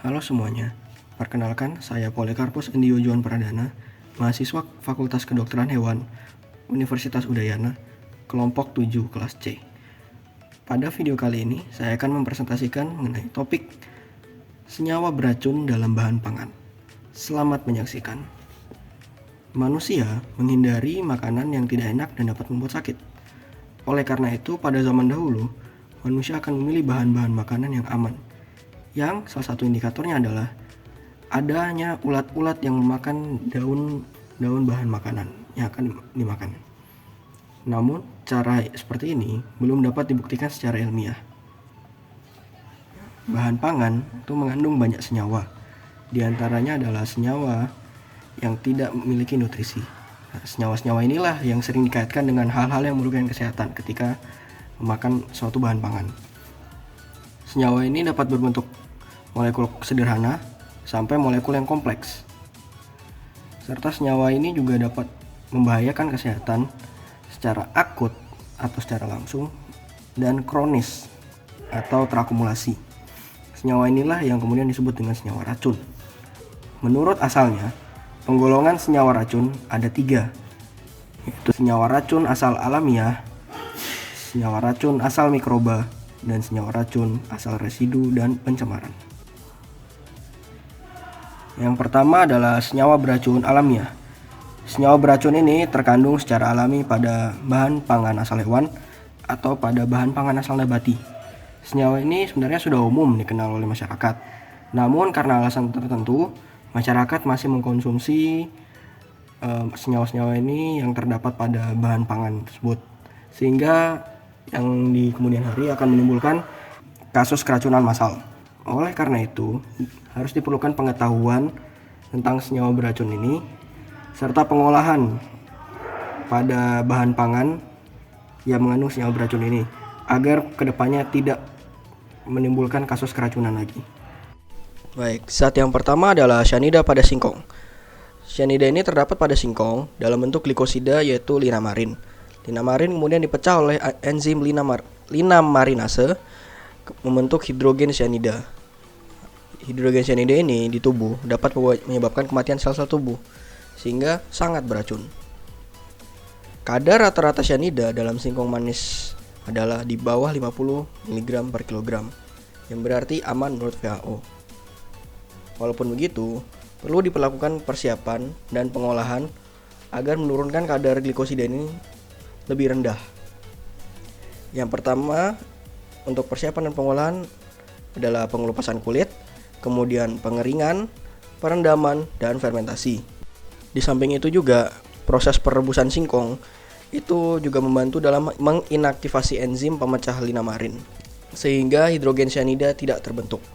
Halo semuanya, perkenalkan saya Polikarpus Indio Juan Pradana, mahasiswa Fakultas Kedokteran Hewan, Universitas Udayana, kelompok 7 kelas C. Pada video kali ini, saya akan mempresentasikan mengenai topik senyawa beracun dalam bahan pangan. Selamat menyaksikan. Manusia menghindari makanan yang tidak enak dan dapat membuat sakit. Oleh karena itu, pada zaman dahulu, manusia akan memilih bahan-bahan makanan yang aman, yang salah satu indikatornya adalah adanya ulat-ulat yang memakan daun bahan makanan yang akan dimakan. Namun, cara seperti ini belum dapat dibuktikan secara ilmiah. Bahan pangan itu mengandung banyak senyawa. Di antaranya adalah senyawa yang tidak memiliki nutrisi. Nah, senyawa-senyawa inilah yang sering dikaitkan dengan hal-hal yang merugikan kesehatan ketika memakan suatu bahan pangan. Senyawa ini dapat berbentuk molekul sederhana sampai molekul yang kompleks. Serta senyawa ini juga dapat membahayakan kesehatan secara akut atau secara langsung dan kronis atau terakumulasi. Senyawa inilah yang kemudian disebut dengan senyawa racun. Menurut asalnya, penggolongan senyawa racun ada 3, yaitu senyawa racun asal alamiah, senyawa racun asal mikroba, dan senyawa racun asal residu dan pencemaran. Yang pertama adalah senyawa beracun alamiah. Senyawa beracun ini terkandung secara alami pada bahan pangan asal hewan atau pada bahan pangan asal nabati. Senyawa ini sebenarnya sudah umum dikenal oleh masyarakat. Namun karena alasan tertentu, masyarakat masih mengkonsumsi senyawa-senyawa ini yang terdapat pada bahan pangan tersebut. Sehingga yang di kemudian hari akan menimbulkan kasus keracunan massal. Oleh karena itu, harus diperlukan pengetahuan tentang senyawa beracun ini serta pengolahan pada bahan pangan yang mengandung senyawa beracun ini agar kedepannya tidak menimbulkan kasus keracunan lagi. Baik, zat yang pertama adalah cyanida pada singkong. Cyanida ini terdapat pada singkong dalam bentuk glikosida yaitu linamarin. Linamarin kemudian dipecah oleh enzim linamarinase membentuk hidrogen cyanida. Hidrogen cyanida ini di tubuh dapat menyebabkan kematian sel-sel tubuh sehingga sangat beracun. Kadar rata-rata cyanida dalam singkong manis adalah di bawah 50 mg per kilogram, yang berarti aman menurut WHO. Walaupun begitu, perlu diperlakukan persiapan dan pengolahan agar menurunkan kadar glikosida ini lebih rendah. Yang pertama, untuk persiapan dan pengolahan adalah pengelupasan kulit, kemudian pengeringan, perendaman, dan fermentasi. Di samping itu juga, proses perebusan singkong itu juga membantu dalam menginaktivasi enzim pemecah linamarin, sehingga hidrogen cyanida tidak terbentuk.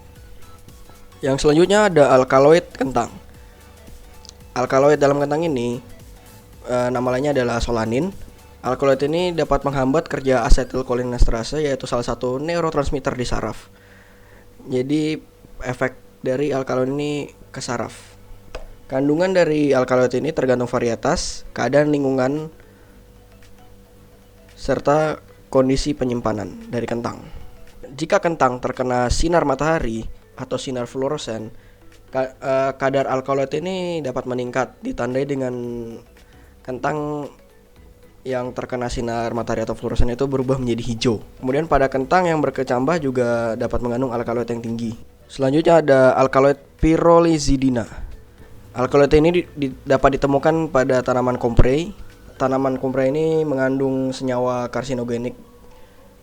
Yang selanjutnya ada alkaloid kentang. Alkaloid dalam kentang ini nama lainnya adalah solanin. Alkaloid ini dapat menghambat kerja asetilkolinesterase, yaitu salah satu neurotransmitter di saraf. Jadi efek dari alkaloid ini ke saraf. Kandungan dari alkaloid ini tergantung varietas, keadaan lingkungan, serta kondisi penyimpanan dari kentang. Jika kentang terkena sinar matahari atau sinar fluoresen, kadar alkaloid ini dapat meningkat, ditandai dengan kentang yang terkena sinar matahari atau fluoresen itu berubah menjadi hijau. Kemudian pada kentang yang berkecambah juga dapat mengandung alkaloid yang tinggi. Selanjutnya ada alkaloid pyrrolizidina. Alkaloid ini dapat ditemukan pada tanaman komprei. Tanaman komprei ini mengandung senyawa karsinogenik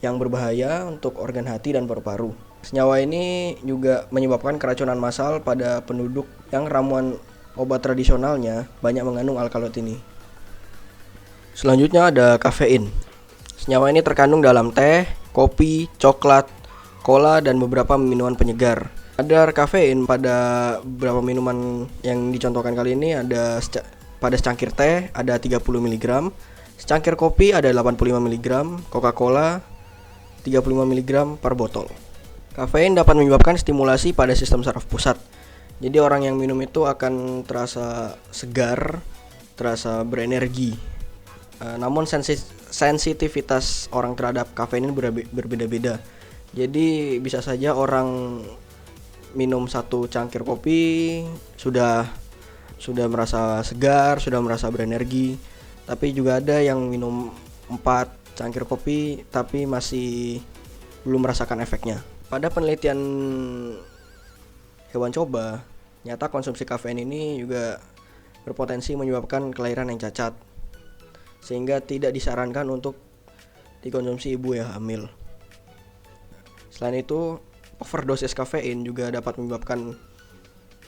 yang berbahaya untuk organ hati dan paru-paru. Senyawa ini juga menyebabkan keracunan massal pada penduduk yang ramuan obat tradisionalnya banyak mengandung alkaloid ini. Selanjutnya ada kafein. Senyawa ini terkandung dalam teh, kopi, coklat, cola, dan beberapa minuman penyegar. Kadar kafein pada beberapa minuman yang dicontohkan kali ini ada pada secangkir teh ada 30 mg, secangkir kopi ada 85 mg, Coca-Cola 35 mg per botol. Kafein dapat menyebabkan stimulasi pada sistem saraf pusat. Jadi orang yang minum itu akan terasa segar, terasa berenergi. Namun sensitivitas orang terhadap kafein ini berbeda-beda. Jadi bisa saja orang minum satu cangkir kopi sudah merasa segar, sudah merasa berenergi. Tapi juga ada yang minum 4 cangkir kopi tapi masih belum merasakan efeknya. Pada penelitian hewan coba, nyata konsumsi kafein ini juga berpotensi menyebabkan kelahiran yang cacat, sehingga tidak disarankan untuk dikonsumsi ibu yang hamil. Selain itu, overdosis kafein juga dapat menyebabkan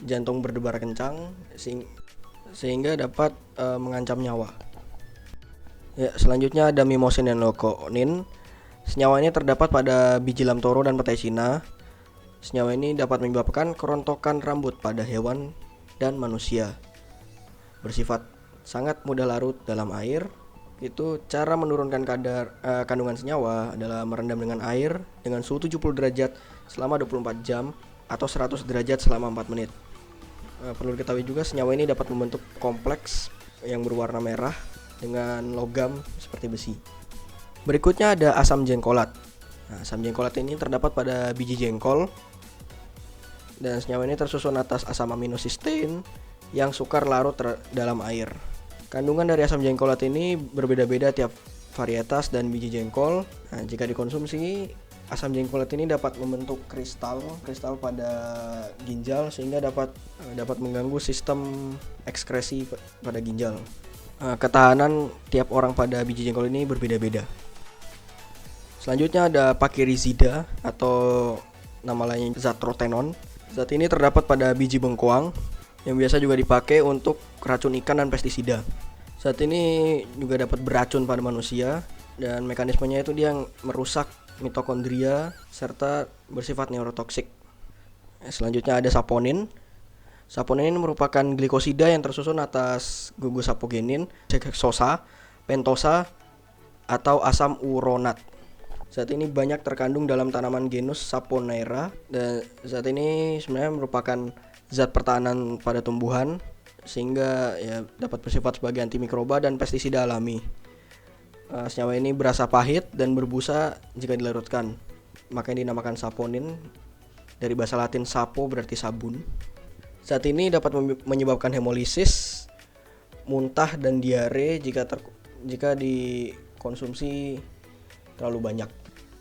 jantung berdebar kencang sehingga dapat mengancam nyawa. Ya, selanjutnya ada mimosin dan leukonin. Senyawa ini terdapat pada biji lam toro dan petai Cina. Senyawa ini dapat menyebabkan kerontokan rambut pada hewan dan manusia. Bersifat sangat mudah larut dalam air. Itu cara menurunkan kadar kandungan senyawa adalah merendam dengan air dengan suhu 70 derajat selama 24 jam atau 100 derajat selama 4 menit. Perlu diketahui juga senyawa ini dapat membentuk kompleks yang berwarna merah dengan logam seperti besi. Berikutnya ada asam jengkolat. Nah, asam jengkolat ini terdapat pada biji jengkol dan senyawa ini tersusun atas asam aminocysteine yang sukar larut dalam air. Kandungan dari asam jengkolat ini berbeda-beda tiap varietas dan biji jengkol. Nah, jika dikonsumsi, asam jengkolat ini dapat membentuk kristal pada ginjal sehingga dapat mengganggu sistem ekskresi pada ginjal. Ketahanan tiap orang pada biji jengkol ini berbeda-beda. Selanjutnya ada pakirizida atau nama lainnya zat rotenon. Zat ini terdapat pada biji bengkoang yang biasa juga dipakai untuk racun ikan dan pestisida. Zat ini juga dapat beracun pada manusia dan mekanismenya itu dia merusak mitokondria serta bersifat neurotoksik. Selanjutnya ada saponin. Saponin ini merupakan glikosida yang tersusun atas gugus sapogenin, heksosa, pentosa, atau asam uronat. Zat ini banyak terkandung dalam tanaman genus Saponaera dan zat ini sebenarnya merupakan zat pertahanan pada tumbuhan sehingga ya dapat bersifat sebagai antimikroba dan pestisida alami. Senyawa ini berasa pahit dan berbusa jika dilarutkan, makanya dinamakan saponin. Dari bahasa Latin sapo berarti sabun. Zat ini dapat menyebabkan hemolisis, muntah dan diare jika dikonsumsi terlalu banyak.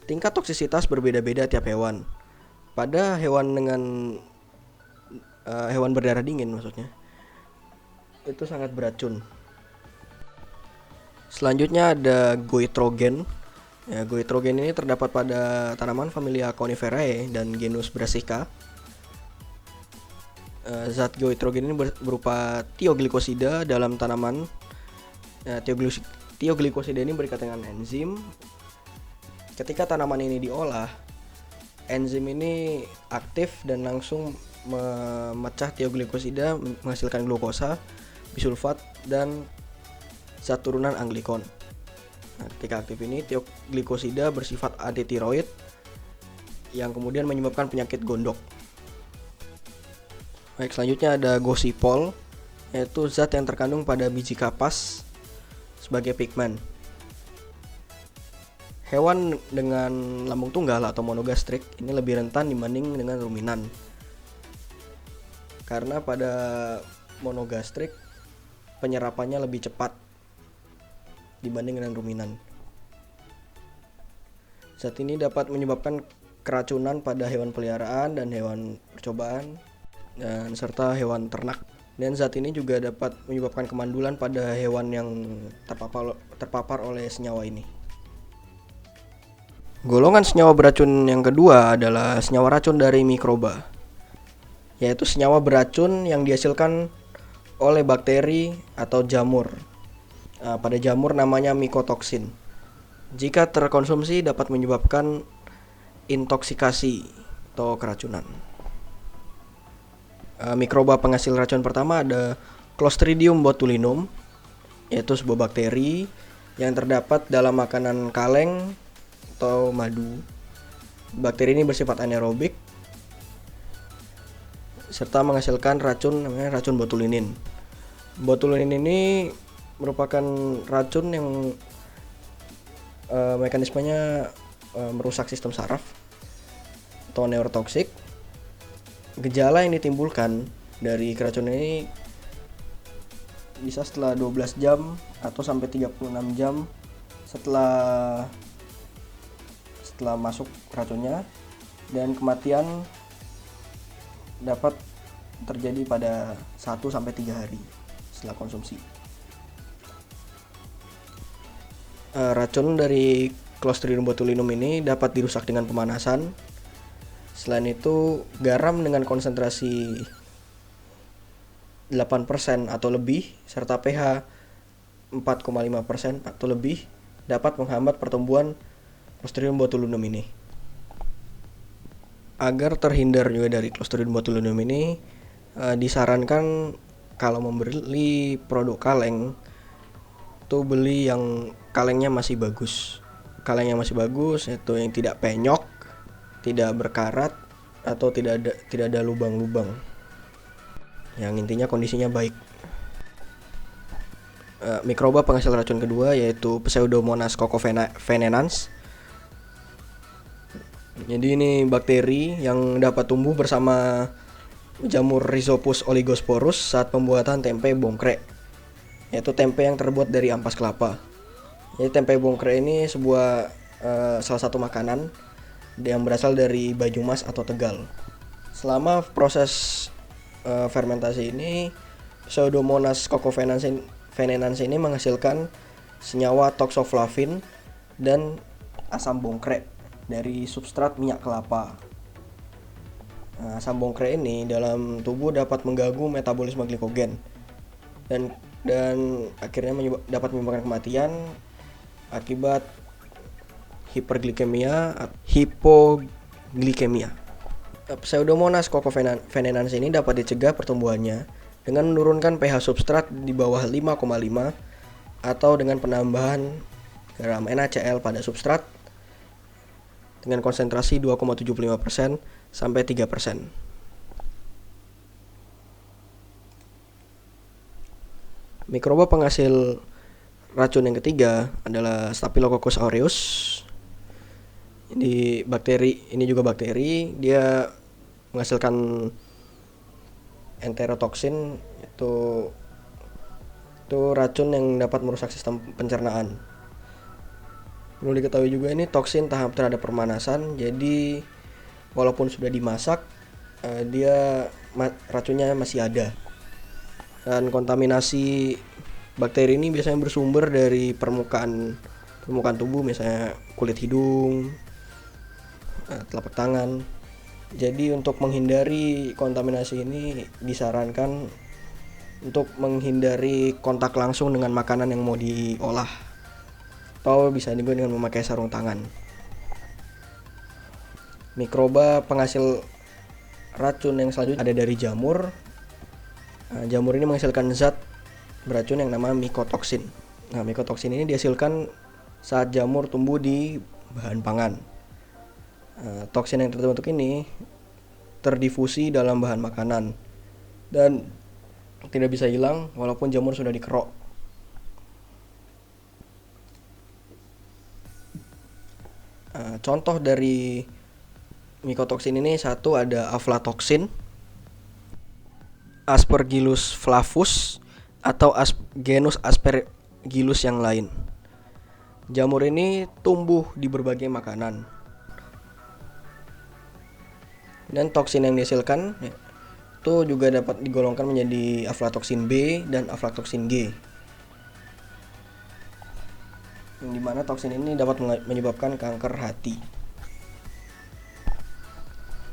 Tingkat toksisitas berbeda-beda tiap hewan. Pada hewan hewan berdarah dingin maksudnya, itu sangat beracun. Selanjutnya ada goitrogen. Ya, goitrogen ini terdapat pada tanaman familia Coniferae dan genus Brassica. Zat goitrogen ini berupa tioglikosida dalam tanaman. Tioglikosida ini berikat dengan enzim. Ketika tanaman ini diolah, enzim ini aktif dan langsung memecah tioglikosida menghasilkan glukosa, bisulfat, dan zat turunan anglikon. Nah, ketika aktif ini, tioglikosida bersifat antitiroid yang kemudian menyebabkan penyakit gondok. Baik, selanjutnya ada gosipol, yaitu zat yang terkandung pada biji kapas sebagai pigmen. Hewan dengan lambung tunggal atau monogastrik ini lebih rentan dibanding dengan ruminan. Karena pada monogastrik penyerapannya lebih cepat dibanding dengan ruminan. Zat ini dapat menyebabkan keracunan pada hewan peliharaan dan hewan percobaan dan serta hewan ternak. Dan zat ini juga dapat menyebabkan kemandulan pada hewan yang terpapar oleh senyawa ini. Golongan senyawa beracun yang kedua adalah senyawa racun dari mikroba, yaitu senyawa beracun yang dihasilkan oleh bakteri atau jamur. Pada jamur namanya mikotoksin. Jika terkonsumsi dapat menyebabkan intoksikasi atau keracunan. Mikroba penghasil racun pertama ada Clostridium botulinum, yaitu sebuah bakteri yang terdapat dalam makanan kaleng atau madu. Bakteri ini bersifat anaerobik serta menghasilkan racun namanya racun botulinin. Botulinin ini merupakan racun yang mekanismenya merusak sistem saraf atau neurotoksik Gejala yang ditimbulkan dari keracunan ini bisa setelah 12 jam atau sampai 36 jam setelah masuk racunnya, dan kematian dapat terjadi pada 1 sampai 3 hari setelah konsumsi. Racun dari Clostridium botulinum ini dapat dirusak dengan pemanasan. Selain itu, garam dengan konsentrasi 8% atau lebih serta pH 4,5% atau lebih dapat menghambat pertumbuhan Clostridium botulinum ini. Agar terhindar juga dari Clostridium botulinum ini, disarankan kalau membeli produk kaleng tuh beli yang kalengnya masih bagus. Kaleng yang masih bagus itu yang tidak penyok, tidak berkarat, atau tidak ada lubang-lubang. Yang intinya kondisinya baik. Mikroba penghasil racun kedua yaitu Pseudomonas cocovenenans. Jadi ini bakteri yang dapat tumbuh bersama jamur Rhizopus oligosporus saat pembuatan tempe bongkrek, yaitu tempe yang terbuat dari ampas kelapa. Jadi tempe bongkrek ini salah satu makanan yang berasal dari Banyumas atau Tegal. Selama proses fermentasi ini, Pseudomonas cocovenenans ini menghasilkan senyawa toxoflavin dan asam bongkrek dari substrat minyak kelapa. Asam bongkrek ini dalam tubuh dapat mengganggu metabolisme glikogen dan akhirnya dapat menyebabkan kematian akibat hipoglikemia. Pseudomonas cocovenenans ini dapat dicegah pertumbuhannya dengan menurunkan pH substrat di bawah 5,5 atau dengan penambahan garam NaCl pada substrat dengan konsentrasi 2,75% sampai 3%. Mikroba penghasil racun yang ketiga adalah Staphylococcus aureus. Ini juga bakteri, dia menghasilkan enterotoksin, itu racun yang dapat merusak sistem pencernaan. Perlu diketahui juga ini toksin tahap terhadap pemanasan, jadi walaupun sudah dimasak, racunnya masih ada. Dan kontaminasi bakteri ini biasanya bersumber dari permukaan tubuh, misalnya kulit hidung, telapak tangan. Jadi untuk menghindari kontaminasi ini disarankan untuk menghindari kontak langsung dengan makanan yang mau diolah, atau bisa juga dengan memakai sarung tangan. Mikroba penghasil racun yang selanjutnya ada dari jamur. Jamur ini menghasilkan zat beracun yang namanya mikotoksin. Mikotoksin ini dihasilkan saat jamur tumbuh di bahan pangan. Toksin yang terbentuk ini terdifusi dalam bahan makanan dan tidak bisa hilang walaupun jamur sudah dikerok. Contoh dari mikotoksin ini satu ada aflatoksin, Aspergillus flavus, atau genus Aspergillus yang lain. Jamur ini tumbuh di berbagai makanan. Dan toksin yang dihasilkan itu juga dapat digolongkan menjadi aflatoksin B dan aflatoksin G. Yang dimana toksin ini dapat menyebabkan kanker hati.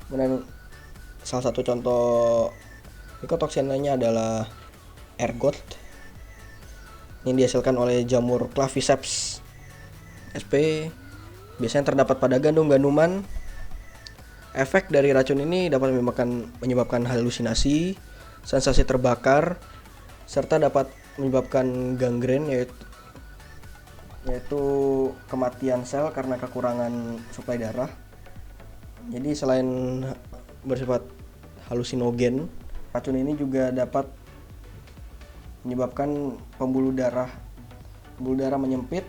Kemudian salah satu contoh mikotoksin lainnya adalah ergot yang dihasilkan oleh jamur Claviceps sp. Biasanya terdapat pada gandum-ganduman. Efek dari racun ini dapat menyebabkan halusinasi, sensasi terbakar, serta dapat menyebabkan gangren, yaitu kematian sel karena kekurangan suplai darah. Jadi selain bersifat halusinogen, racun ini juga dapat menyebabkan pembuluh darah menyempit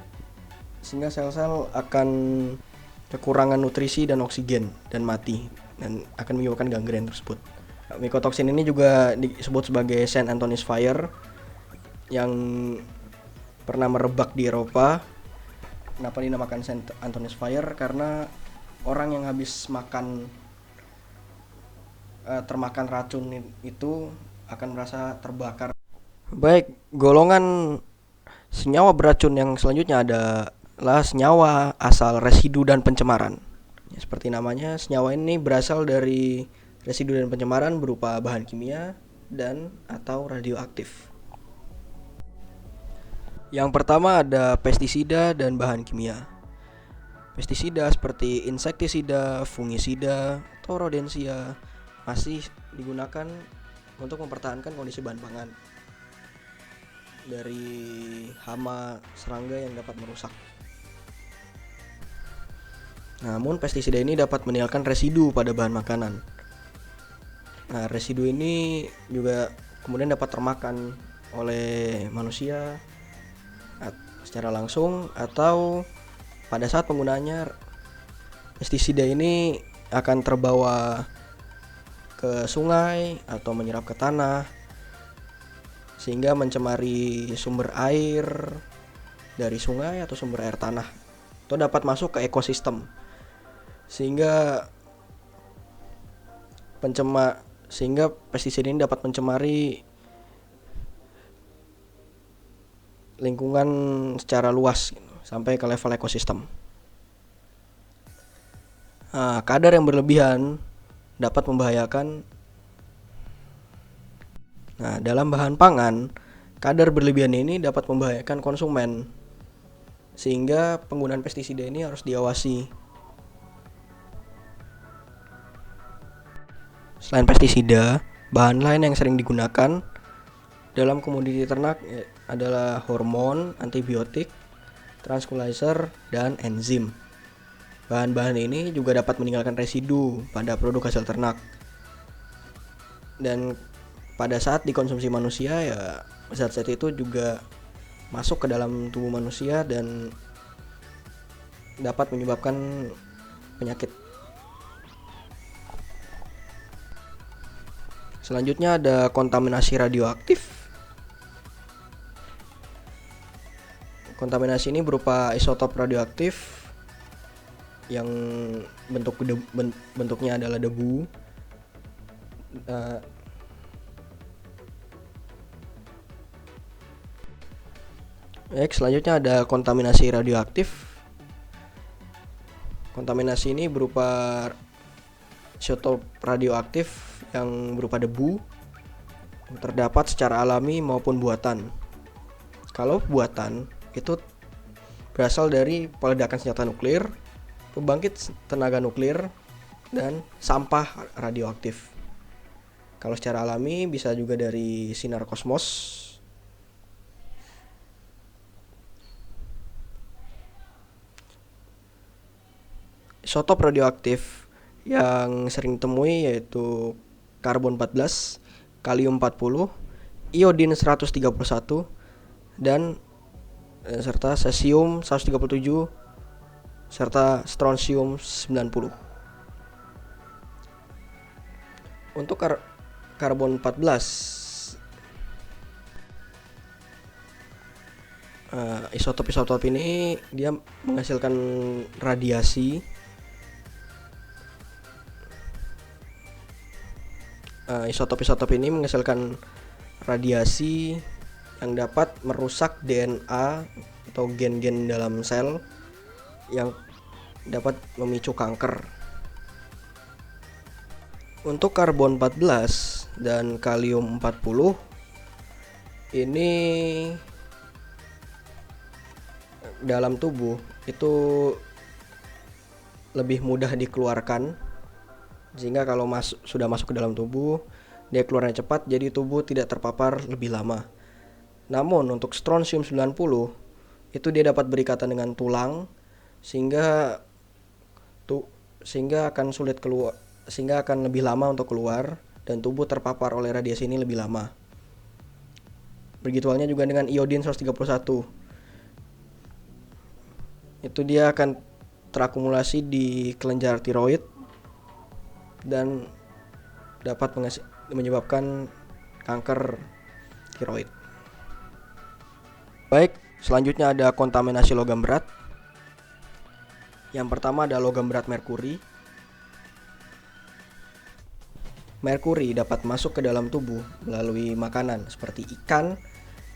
sehingga sel-sel akan kekurangan nutrisi dan oksigen dan mati, dan akan menyebabkan gangren tersebut. Mycotoxin ini juga disebut sebagai Saint Anthony's Fire yang pernah merebak di Eropa. Kenapa dinamakan Saint Anthony's Fire? Karena orang yang habis makan termakan racun itu akan merasa terbakar. Baik, golongan senyawa beracun yang selanjutnya adalah senyawa asal residu dan pencemaran. Ya, seperti namanya, senyawa ini berasal dari residu dan pencemaran berupa bahan kimia dan atau radioaktif. Yang pertama ada pestisida dan bahan kimia. Pestisida seperti insektisida, fungisida, atau rodensia masih digunakan untuk mempertahankan kondisi bahan pangan dari hama serangga yang dapat merusak. Namun pestisida ini dapat meninggalkan residu pada bahan makanan. Nah, residu ini juga kemudian dapat termakan oleh manusia secara langsung, atau pada saat penggunaannya pestisida ini akan terbawa ke sungai atau menyerap ke tanah sehingga mencemari sumber air dari sungai atau sumber air tanah, atau dapat masuk ke ekosistem sehingga pestisida ini dapat mencemari lingkungan secara luas sampai ke level ekosistem. Nah, kadar yang berlebihan dapat membahayakan. Nah, dalam bahan pangan, kadar berlebihan ini dapat membahayakan konsumen, sehingga penggunaan pestisida ini harus diawasi. Selain pestisida, bahan lain yang sering digunakan dalam komoditi ternak adalah hormon, antibiotik, tranquilizer, dan enzim. Bahan-bahan ini juga dapat meninggalkan residu pada produk hasil ternak. Dan pada saat dikonsumsi manusia, ya zat-zat itu juga masuk ke dalam tubuh manusia dan dapat menyebabkan penyakit. Selanjutnya ada kontaminasi radioaktif. Kontaminasi ini berupa isotop radioaktif yang bentuknya adalah debu. Selanjutnya ada kontaminasi radioaktif. Kontaminasi ini berupa isotop radioaktif yang berupa debu, terdapat secara alami maupun buatan. Kalau buatan itu berasal dari peledakan senjata nuklir, pembangkit tenaga nuklir, dan sampah radioaktif. Kalau secara alami bisa juga dari sinar kosmos. Isotop radioaktif yang sering ditemui yaitu karbon 14, kalium 40, iodin 131, dan serta cesium 137 serta strontium 90. Untuk karbon 14, isotop ini dia menghasilkan radiasi. Isotop ini menghasilkan radiasi yang dapat merusak DNA atau gen-gen dalam sel yang dapat memicu kanker. Untuk karbon 14 dan kalium 40 ini dalam tubuh itu lebih mudah dikeluarkan, sehingga kalau sudah masuk ke dalam tubuh dia keluarnya cepat, jadi tubuh tidak terpapar lebih lama. Namun untuk strontium 90 itu dia dapat berikatan dengan tulang sehingga akan sulit keluar, sehingga akan lebih lama untuk keluar dan tubuh terpapar oleh radiasi ini lebih lama. Begitu halnya juga dengan iodin 131. Itu dia akan terakumulasi di kelenjar tiroid dan dapat menyebabkan kanker tiroid. Baik, selanjutnya ada kontaminasi logam berat. Yang pertama ada logam berat merkuri. Merkuri dapat masuk ke dalam tubuh melalui makanan seperti ikan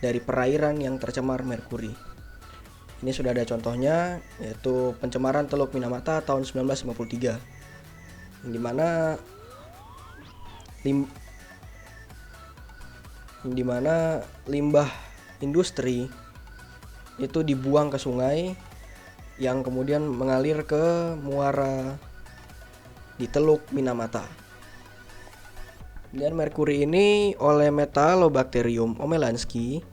dari perairan yang tercemar merkuri. Ini sudah ada contohnya, yaitu pencemaran Teluk Minamata tahun 1953, yang dimana limbah industri itu dibuang ke sungai yang kemudian mengalir ke muara di Teluk Minamata. Dan merkuri ini oleh Metalobacterium omelanski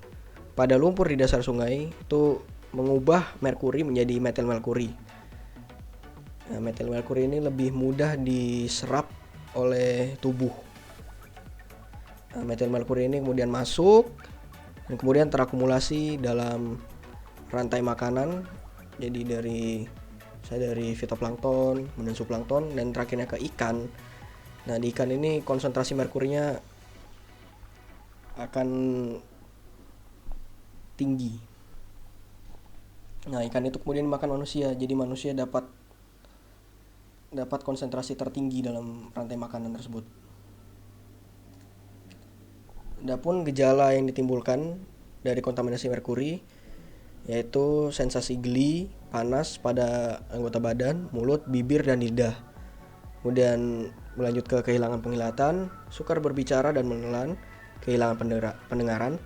pada lumpur di dasar sungai itu mengubah merkuri menjadi metil merkuri. Nah, metil merkuri ini lebih mudah diserap oleh tubuh. Nah, metil merkuri ini kemudian masuk dan kemudian terakumulasi dalam rantai makanan. Jadi dari fitoplankton, kemudian zooplankton, dan terakhirnya ke ikan. Nah, di ikan ini konsentrasi merkurinya akan tinggi. Nah, ikan itu kemudian dimakan manusia, jadi manusia dapat konsentrasi tertinggi dalam rantai makanan tersebut. Adapun gejala yang ditimbulkan dari kontaminasi merkuri yaitu sensasi geli, panas pada anggota badan, mulut, bibir, dan lidah. Kemudian melanjut ke kehilangan penglihatan, sukar berbicara dan menelan, kehilangan pendengaran,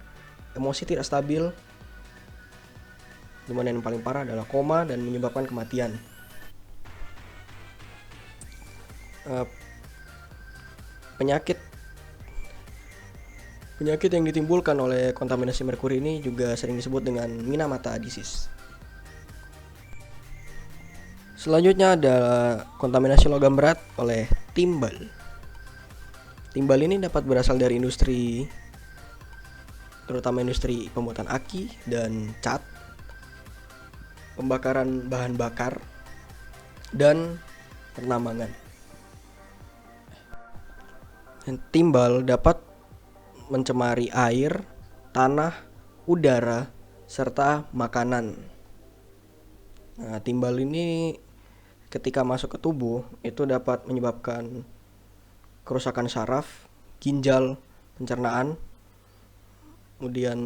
emosi tidak stabil, dimana yang paling parah adalah koma dan menyebabkan kematian. Penyakit yang ditimbulkan oleh kontaminasi merkuri ini juga sering disebut dengan Minamata disease. Selanjutnya ada kontaminasi logam berat oleh timbal. Timbal ini dapat berasal dari industri, terutama industri pembuatan aki dan cat, pembakaran bahan bakar, dan penambangan. Dan timbal dapat mencemari air, tanah, udara, serta makanan. Nah, timbal ini ketika masuk ke tubuh itu dapat menyebabkan kerusakan saraf, ginjal, pencernaan, kemudian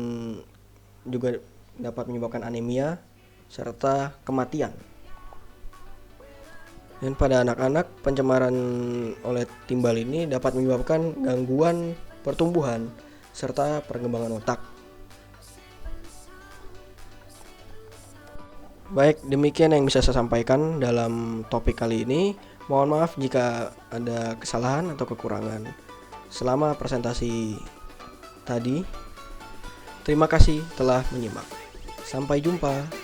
juga dapat menyebabkan anemia serta kematian. Dan pada anak-anak, pencemaran oleh timbal ini dapat menyebabkan gangguan pertumbuhan serta perkembangan otak. Baik, demikian yang bisa saya sampaikan dalam topik kali ini. Mohon maaf jika ada kesalahan atau kekurangan selama presentasi tadi. Terima kasih telah menyimak. Sampai jumpa.